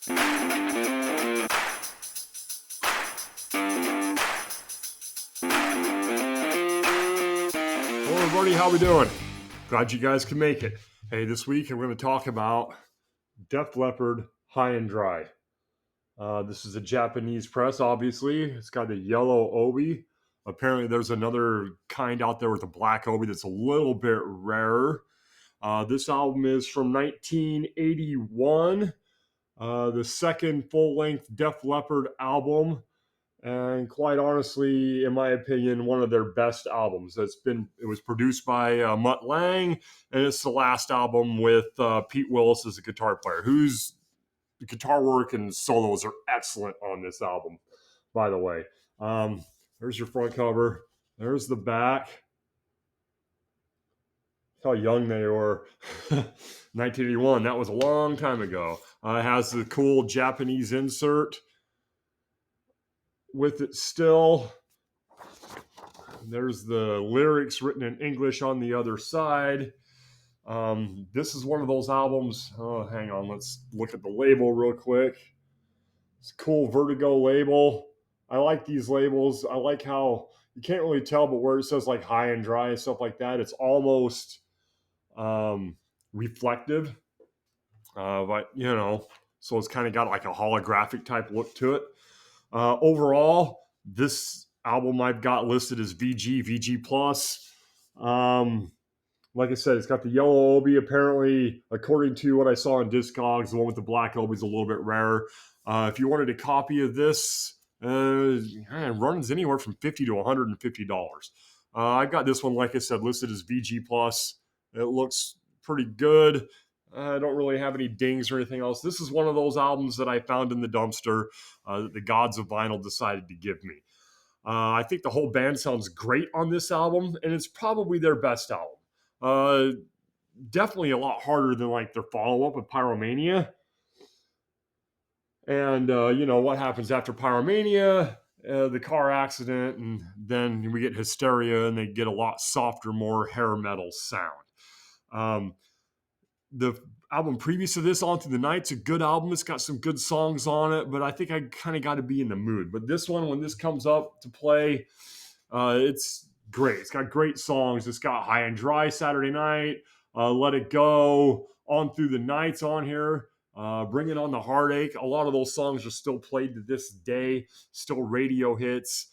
Hello everybody, how we doing? Glad you guys can make it. Hey, this week I'm going to talk about Def Leppard High-N-Dry. This is a Japanese press, obviously. It's got the yellow obi. Apparently there's another kind out there with a black obi that's a little bit rarer. This album is from 1981, the second full-length Def Leppard album. And quite honestly, in my opinion, one of their best albums. It was produced by Mutt Lange, and it's the last album with Pete Willis as a guitar player, whose guitar work and solos are excellent on this album, by the way. There's your front cover. There's the back. How young they were. 1981, that was a long time ago. It has the cool Japanese insert with it still. There's the lyrics written in English on the other side. This is one of those albums. Oh, hang on. Let's look at the label real quick. It's a cool Vertigo label. I like these labels. I like how you can't really tell, but where it says like High-N-Dry and stuff like that, it's almost reflective. But, so it's kind of got like a holographic type look to it. Overall, this album I've got listed as VG Plus. Like I said, it's got the yellow obi. Apparently, according to what I saw in Discogs, the one with the black obi is a little bit rarer. If you wanted a copy of this, it runs anywhere from $50 to $150. I've got this one, like I said, listed as VG Plus. It looks pretty good. I don't really have any dings or anything else. This is one of those albums that I found in the dumpster that the gods of vinyl decided to give me. I think the whole band sounds great on this album, and it's probably their best album. Definitely a lot harder than like their follow-up with Pyromania. And, what happens after Pyromania? The car accident, and then we get Hysteria, and they get a lot softer, more hair metal sound. The album previous to this, On Through the Night's a good album. It's got some good songs on it, but I think I kind of got to be in the mood. But this one, when this comes up to play, it's great. It's got great songs. It's got High-N-Dry, Saturday Night, Let It Go, On Through the Night's on here. Bring It On the Heartache. A lot of those songs are still played to this day, still radio hits.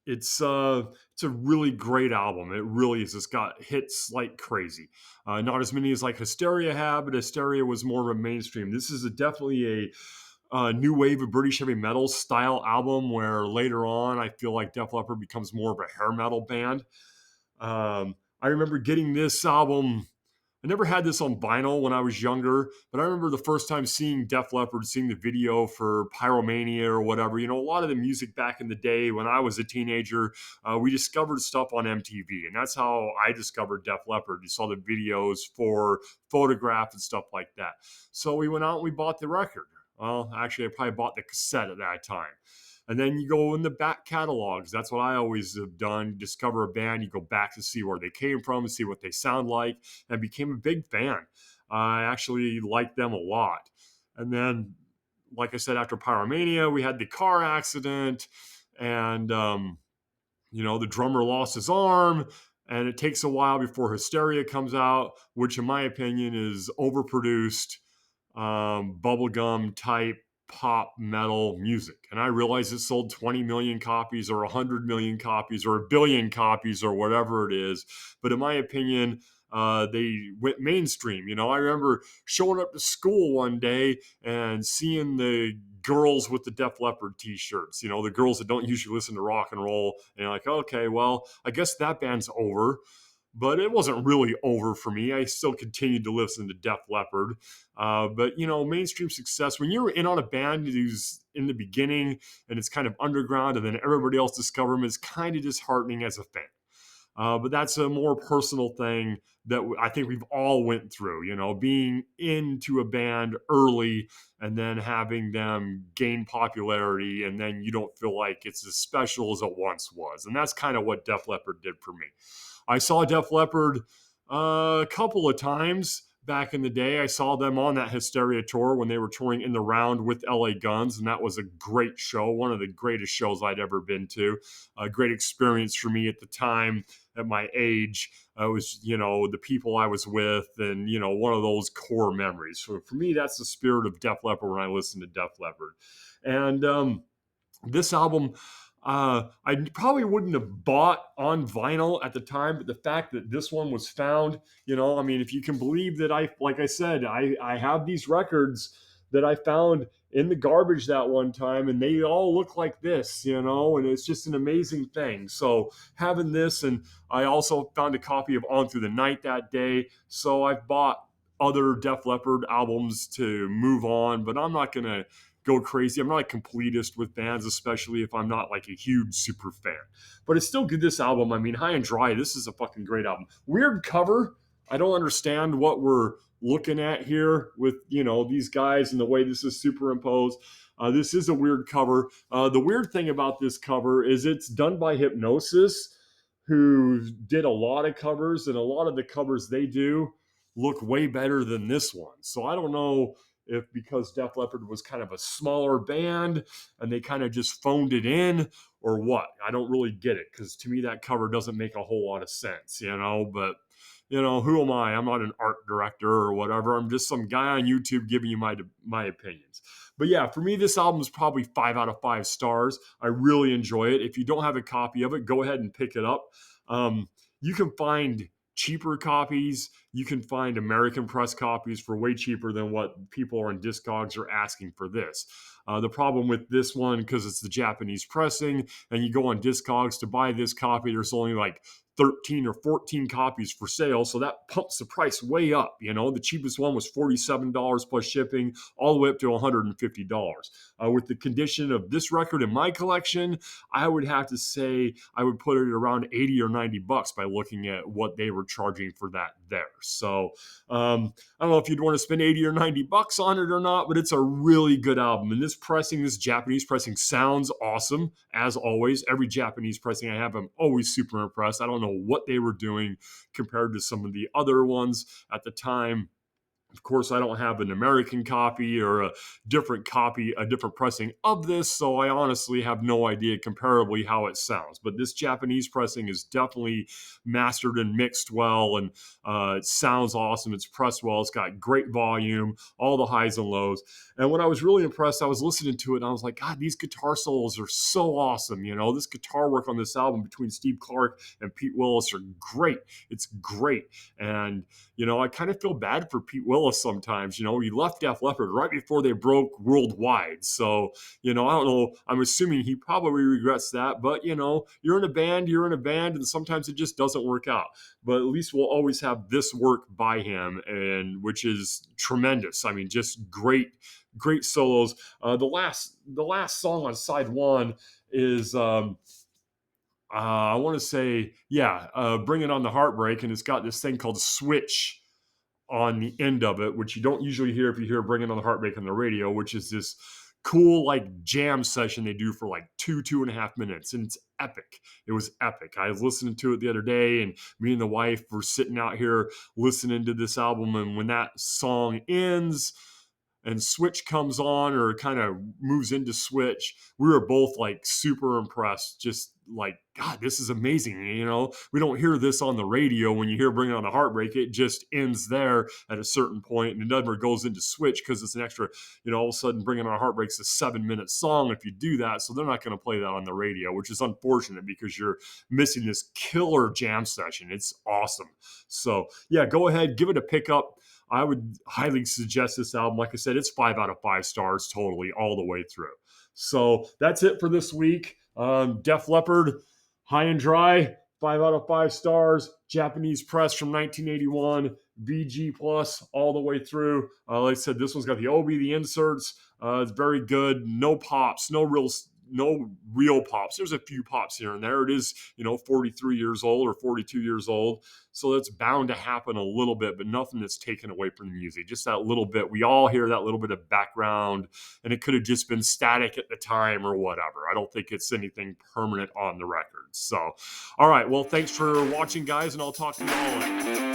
It's a really great album. It really is. It's got hits like crazy. Not as many as like Hysteria had, but Hysteria was more of a mainstream. This is definitely a new wave of British heavy metal style album where later on I feel like Def Leppard becomes more of a hair metal band. I remember getting this album. I never had this on vinyl when I was younger, but I remember the first time seeing Def Leppard, seeing the video for Pyromania or whatever. A lot of the music back in the day when I was a teenager, we discovered stuff on MTV, and that's how I discovered Def Leppard. You saw the videos for Photograph and stuff like that. So we went out and we bought the record. Well, actually, I probably bought the cassette at that time. And then you go in the back catalogs. That's what I always have done. You discover a band, you go back to see where they came from and see what they sound like, and became a big fan. I actually liked them a lot. And then, like I said, after Pyromania, we had the car accident, and, the drummer lost his arm, and it takes a while before Hysteria comes out, which in my opinion is overproduced, bubblegum type pop metal music. And I realize it sold 20 million copies or 100 million copies or a billion copies or whatever it is. But in my opinion, they went mainstream. I remember showing up to school one day and seeing the girls with the Def Leppard t-shirts, the girls that don't usually listen to rock and roll. And you're like, okay, well, I guess that band's over. But it wasn't really over for me. I still continued to listen to Def Leppard. But, mainstream success, when you're in on a band who's in the beginning and it's kind of underground and then everybody else discovers them, it's kind of disheartening as a fan. But that's a more personal thing that I think we've all went through, being into a band early and then having them gain popularity, and then you don't feel like it's as special as it once was. And that's kind of what Def Leppard did for me. I saw Def Leppard a couple of times back in the day. I saw them on that Hysteria tour when they were touring in the round with LA Guns, and that was a great show, one of the greatest shows I'd ever been to. A great experience for me at the time, at my age. It was, the people I was with, and, one of those core memories. So for me, that's the spirit of Def Leppard when I listen to Def Leppard. And this album, I probably wouldn't have bought on vinyl at the time, but the fact that this one was found, if you can believe that like I said, I have these records that I found in the garbage that one time, and they all look like this, and it's just an amazing thing. So having this, and I also found a copy of On Through the Night that day. So I've bought other Def Leppard albums to move on, but I'm not going to go crazy. I'm not a completist with bands, especially if I'm not like a huge super fan. But it's still good, this album. High-N-Dry, this is a fucking great album. Weird cover. I don't understand what we're looking at here with, these guys and the way this is superimposed. This is a weird cover. The weird thing about this cover is it's done by Hypnosis, who did a lot of covers, and a lot of the covers they do look way better than this one. So I don't know if because Def Leppard was kind of a smaller band and they kind of just phoned it in or what. I don't really get it, because to me that cover doesn't make a whole lot of sense, but who am I? I'm not an art director or whatever. I'm just some guy on YouTube giving you my opinions. But yeah, for me, this album is probably 5 out of 5 stars. I really enjoy it. If you don't have a copy of it, go ahead and pick it up. You can find cheaper copies. You can find American press copies for way cheaper than what people on Discogs are asking for this. The problem with this one, because it's the Japanese pressing, and you go on Discogs to buy this copy, there's only like 13 or 14 copies for sale, so that pumps the price way up. The cheapest one was $47 plus shipping, all the way up to $150. With the condition of this record in my collection, I would have to say I would put it around 80 or 90 bucks by looking at what they were charging for that there. So I don't know if you'd want to spend 80 or 90 bucks on it or not, but it's a really good album. And this Japanese pressing sounds awesome, as always. Every Japanese pressing I have, I'm always super impressed. I don't know what they were doing compared to some of the other ones at the time. Of course, I don't have an American copy or a different pressing of this, so I honestly have no idea comparably how it sounds. But this Japanese pressing is definitely mastered and mixed well, and it sounds awesome. It's pressed well. It's got great volume, all the highs and lows. And when I was really impressed, I was listening to it, and I was like, God, these guitar solos are so awesome. This guitar work on this album between Steve Clark and Pete Willis are great. It's great. And I kind of feel bad for Pete Willis sometimes. He left Def Leppard right before they broke worldwide. So, I don't know. I'm assuming he probably regrets that. But, you're in a band, and sometimes it just doesn't work out. But at least we'll always have this work by him, and which is tremendous. Just great solos. The last song on side one is I want to say, Bring It On the Heartbreak, and it's got this thing called Switch on the end of it, which you don't usually hear if you hear Bring It On the Heartbreak on the radio, which is this cool like jam session they do for like 2.5 minutes, and it's epic. It was epic. I was listening to it the other day, and me and the wife were sitting out here listening to this album, and when that song ends and Switch comes on, or kind of moves into Switch, we were both like super impressed. Just like, God, this is amazing. We don't hear this on the radio. When you hear Bring It On the Heartbreak, it just ends there at a certain point, and it never goes into Switch because it's an extra, all of a sudden Bring It On the Heartbreak's a 7-minute song if you do that. So they're not going to play that on the radio, which is unfortunate because you're missing this killer jam session. It's awesome. So yeah, go ahead, give it a pick up. I would highly suggest this album. Like I said, it's 5 out of 5 stars totally all the way through. So that's it for this week. Def Leppard, High-N-Dry, 5 out of 5 stars. Japanese press from 1981, VG plus all the way through. Like I said, this one's got the Obi, the inserts. It's very good. No pops, no real pops. There's a few pops here and there. It is, 43 years old or 42 years old. So that's bound to happen a little bit, but nothing that's taken away from the music. Just that little bit. We all hear that little bit of background, and it could have just been static at the time or whatever. I don't think it's anything permanent on the record. So, all right. Well, thanks for watching, guys, and I'll talk to you all later.